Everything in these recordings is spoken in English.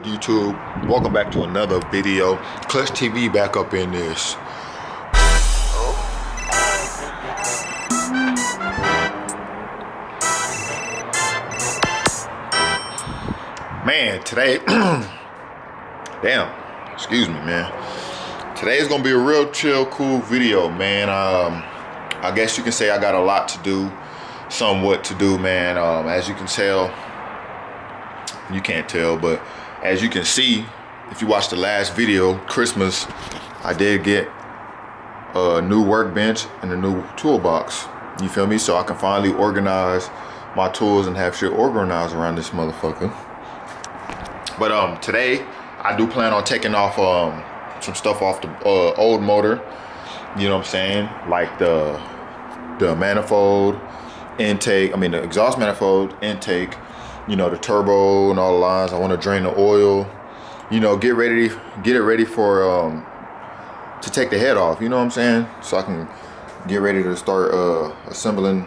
YouTube, welcome back to another video. Clutch TV back up in this. Man, today, damn, excuse me, man. Today is gonna be a real chill, cool video, man. I guess you can say I got a lot to do, somewhat to do, man. As you can tell, you can't tell, but as you can see, if you watched the last video, Christmas, I did get a new workbench and a new toolbox. You feel me? So I can finally organize my tools and have shit organized around this motherfucker. But today, I do plan on taking off some stuff off the old motor. You know what I'm saying? Like the manifold intake. I mean the exhaust manifold intake. You know, the turbo and all the lines. I want to drain the oil. You know, get it ready for to take the head off. You know what I'm saying? So I can get ready to start assembling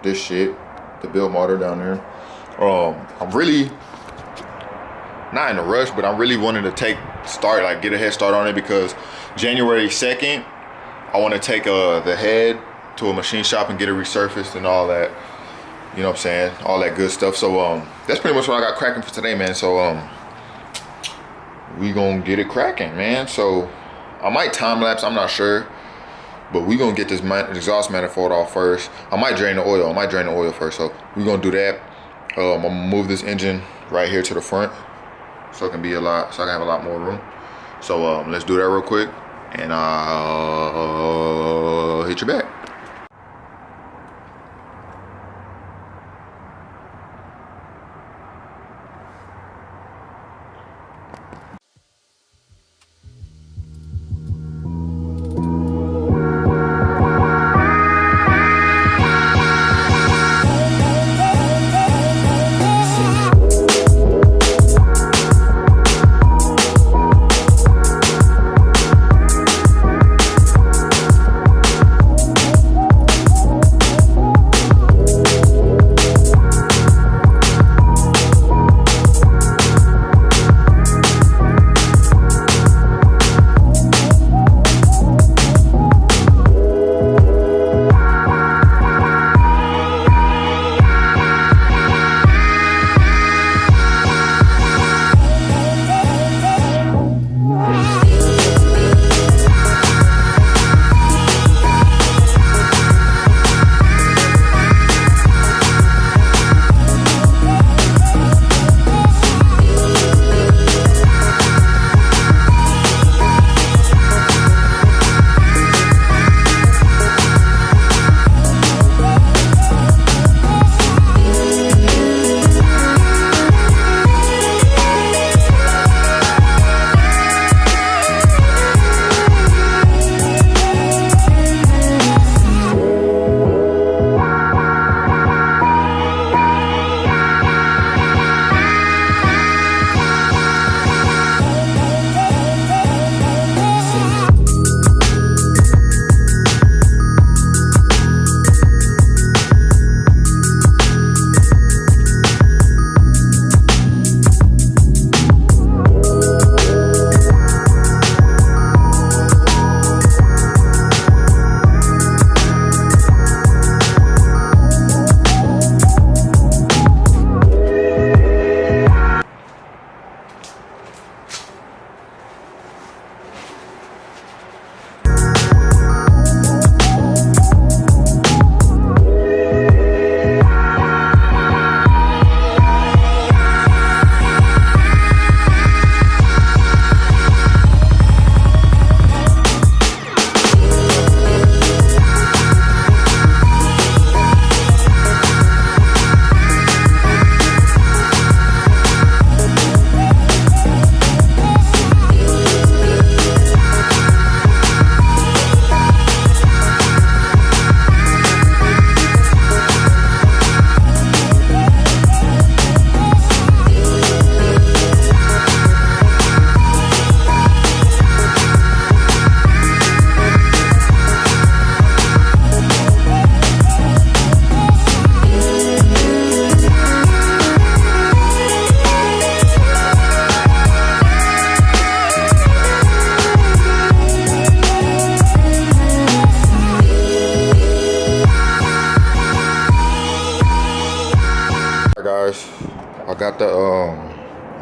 this shit, the build motor down there. I'm really not in a rush, but I'm really wanting to get a head start on it, because January 2nd, I want to take the head to a machine shop and get it resurfaced and all that. You know what I'm saying? All that good stuff. So that's pretty much what I got cracking for today, man. So we gonna get it cracking, man. So I might time lapse, I'm not sure, but we gonna get this exhaust manifold off first. I might drain the oil first. So we gonna do that. I'm gonna move this engine right here to the front, so it can be so I can have a lot more room. So let's do that real quick, and I'll hit you back.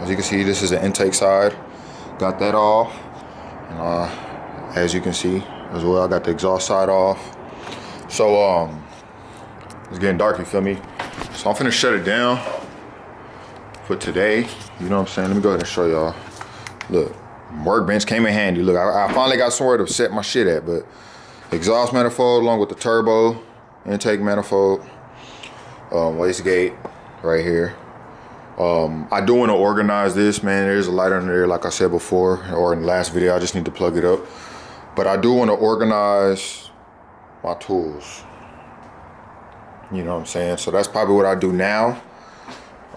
As you can see, this is the intake side. Got that off. And as you can see as well, I got the exhaust side off. So it's getting dark, you feel me? So I'm finna shut it down for today. You know what I'm saying? Let me go ahead and show y'all. Look, workbench came in handy. Look, I finally got somewhere to set my shit at, but exhaust manifold along with the turbo, intake manifold, wastegate right here. I do want to organize this, man. There's a light under there, like I said before, or in the last video. I just need to plug it up. But I do want to organize my tools. You know what I'm saying? So that's probably what I do now.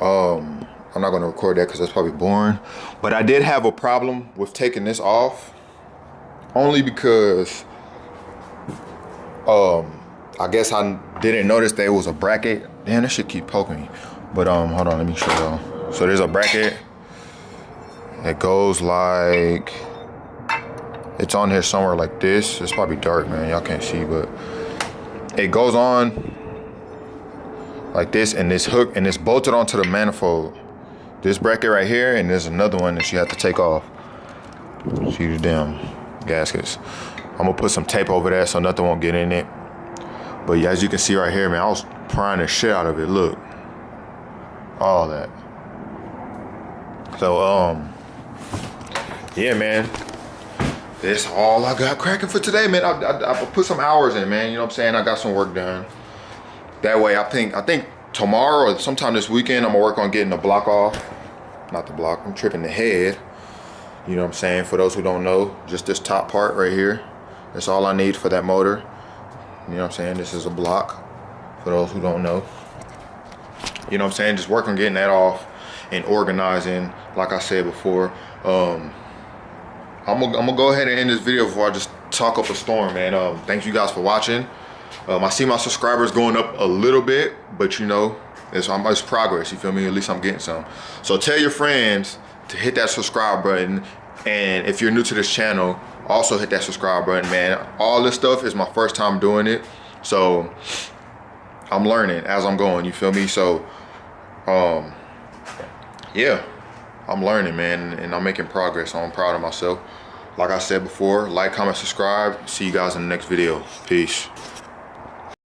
I'm not going to record that because that's probably boring. But I did have a problem with taking this off. Only because I guess I didn't notice that it was a bracket. Damn, this shit keep poking me. But hold on, let me show y'all. So there's a bracket that goes like, it's on here somewhere like this. It's probably dark, man. Y'all can't see, but it goes on like this, and this hook, and it's bolted onto the manifold. This bracket right here, and there's another one that you have to take off. See the damn gaskets. I'm gonna put some tape over that so nothing won't get in it. But yeah, as you can see right here, man, I was prying the shit out of it. Look, all that. So yeah, man, that's all I got cracking for today, man. I put some hours in, man. You know what I'm saying? I got some work done. That way, I think tomorrow or sometime this weekend, I'm gonna work on getting the block off. Not the block, I'm tripping the head. You know what I'm saying? For those who don't know, just this top part right here. That's all I need for that motor. You know what I'm saying? This is a block, for those who don't know. You know what I'm saying? Just work on getting that off and organizing, like I said before. I'm gonna go ahead and end this video before I just talk up a storm, man. Thank you guys for watching. I see my subscribers going up a little bit, but you know, it's progress, you feel me? At least I'm getting some. So tell your friends to hit that subscribe button. And if you're new to this channel, also hit that subscribe button, man. All this stuff is my first time doing it. So I'm learning as I'm going, you feel me? So yeah, I'm learning, man, and I'm making progress, so I'm proud of myself. Like I said before, like, comment, subscribe. See you guys in the next video. Peace.